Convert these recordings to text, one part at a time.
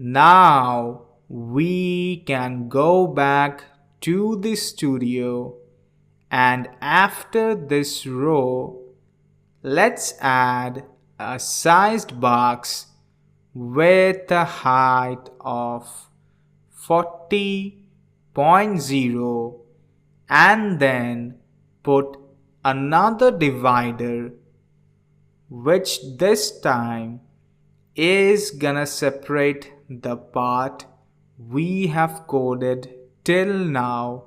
Now we can go back to the studio, and after this row, let's add a sized box with a height of 40.0 and then put another divider, which this time is gonna separate the part we have coded till now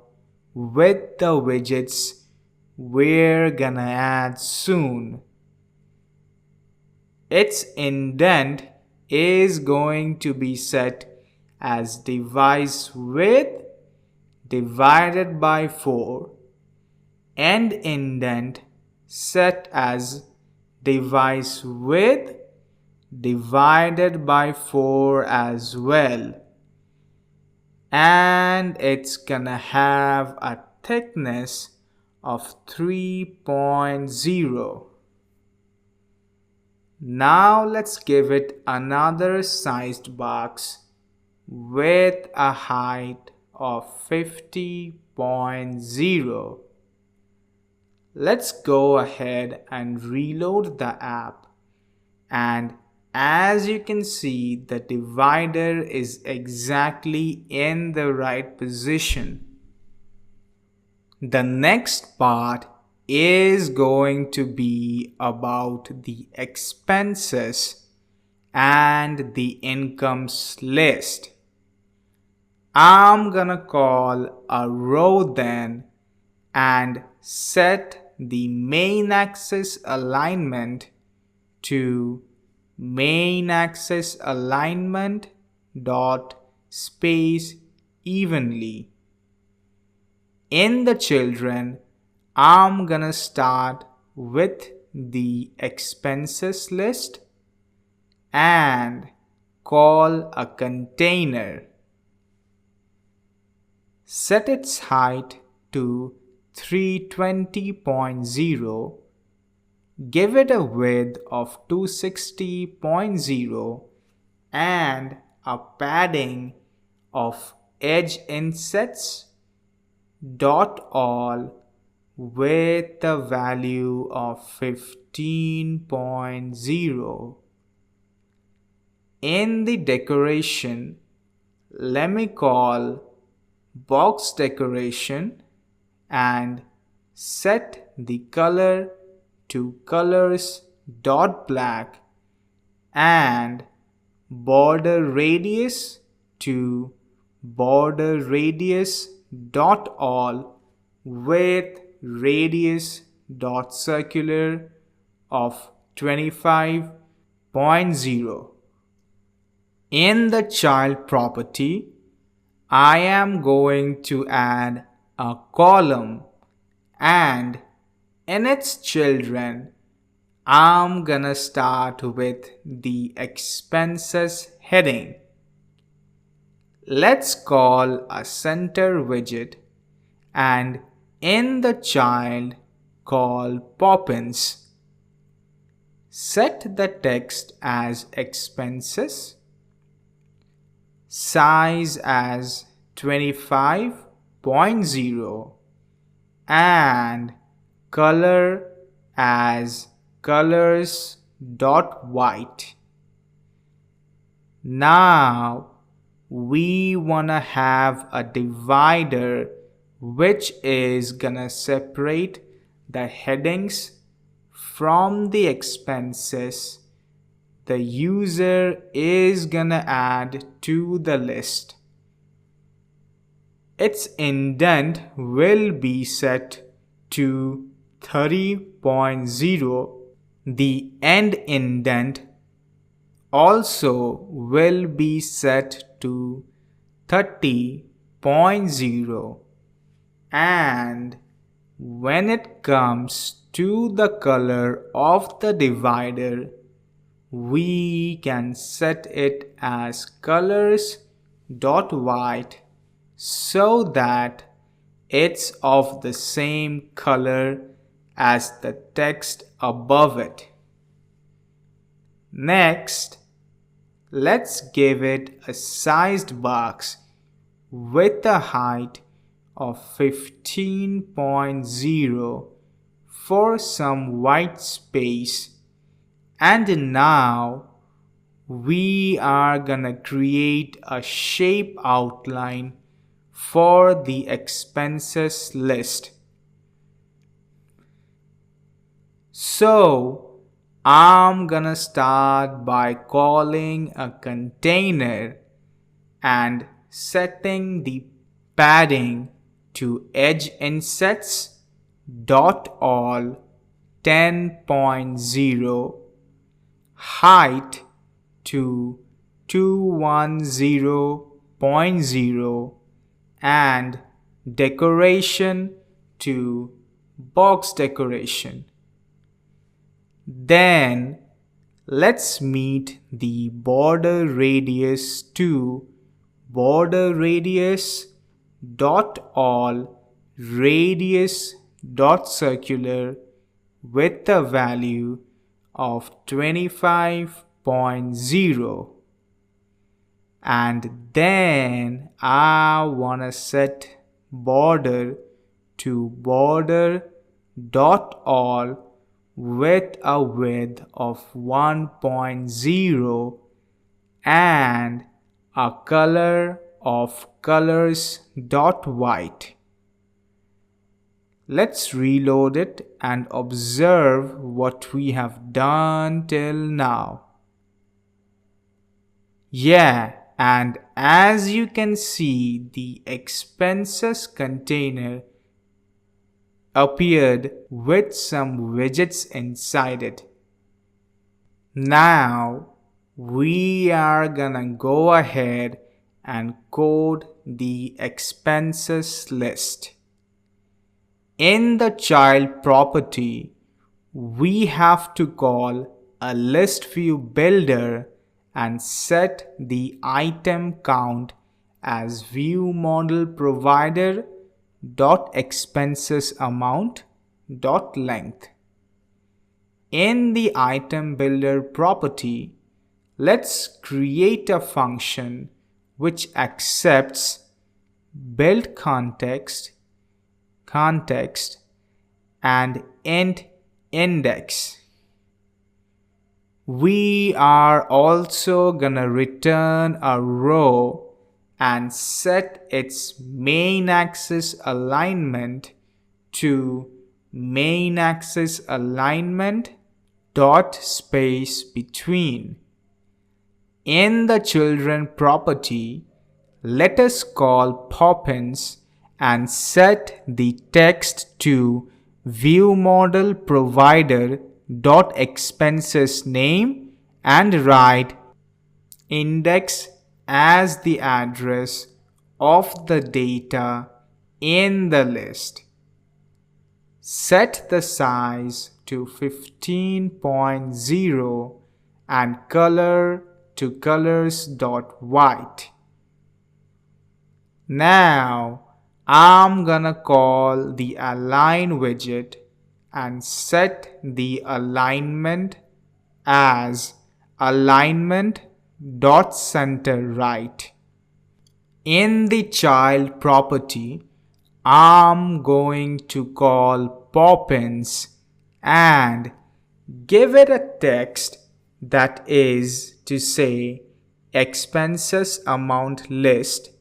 with the widgets we're gonna add soon. Its indent is going to be set as device width divided by 4 and indent set as device width divided by 4 as well, and it's gonna have a thickness of 3.0. Now let's give it another sized box with a height of 50.0. Let's go ahead and reload the app, and as you can see, the divider is exactly in the right position. The next part is going to be about the expenses and the incomes list. I'm gonna call a row then and set the main axis alignment to main axis alignment dot space evenly. In the children, I'm gonna start with the expenses list and call a container. Set its height to 320.0. Give it a width of 260.0 and a padding of edge insets dot all with a value of 15.0. In the decoration, let me call box decoration and set the color to colors dot black and border radius to border radius dot all with radius dot circular of 25.0. In the child property, I am going to add a column, and in its children, I'm gonna start with the expenses heading. Let's call a center widget, and in the child, call Poppins. Set the text as expenses, size as 25.0 and color as colors.white. Now we wanna have a divider which is gonna separate the headings from the expenses the user is gonna add to the list. Its indent will be set to 30.0. The end indent also will be set to 30.0. And when it comes to the color of the divider, we can set it as colors.white so that it's of the same color as the text above it. Next, let's give it a sized box with a height of 15.0 for some white space. And now we are gonna create a shape outline for the expenses list. So I'm gonna start by calling a container and setting the padding to edge insets dot all 10.0, height to 210.0, and decoration to box decoration. Then let's meet the border radius to border radius dot all radius dot circular with a value of 25.0. And then I wanna set border to border dot all with a width of 1.0 and a color of colors dot white. Let's reload it and observe what we have done till now. Yeah, and as you can see, the expenses container appeared with some widgets inside it. Now we are gonna go ahead and code the expenses list. In the child property, we have to call a list view builder and set the item count as view model provider dot expenses amount dot length. In the item builder property, let's create a function which accepts build context and int index. We are also gonna return a row and set its main axis alignment to main axis alignment dot space between. In the children property, let us call Poppins and set the text to view model provider dot expenses name and write index as the address of the data in the list. Set the size to 15.0 and color to colors.white. Now I'm gonna call the align widget and set the alignment as alignment.center-right. In the child property, I'm going to call Poppins and give it a text that is to say expenses amount list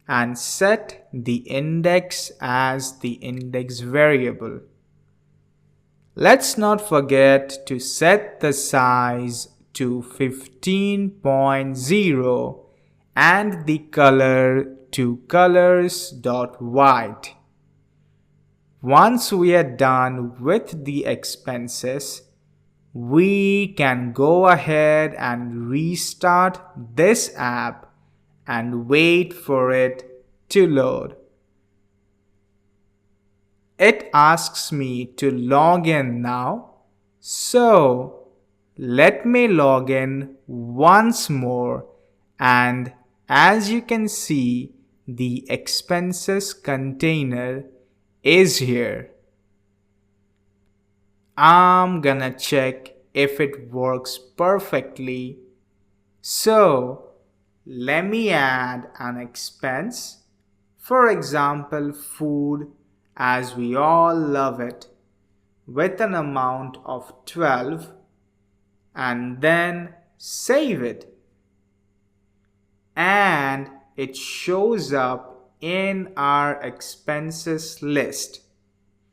and set the index as the index variable. Let's not forget to set the size to 15.0 and the color to colors.white. Once we are done with the expenses, we can go ahead and restart this app and wait for it to load. It asks me to log in now, so let me log in once more, and as you can see, the expenses container is here. I'm gonna check if it works perfectly. So let me add an expense. For example, food, as we all love it, with an amount of 12 and then save it. And it shows up in our expenses list.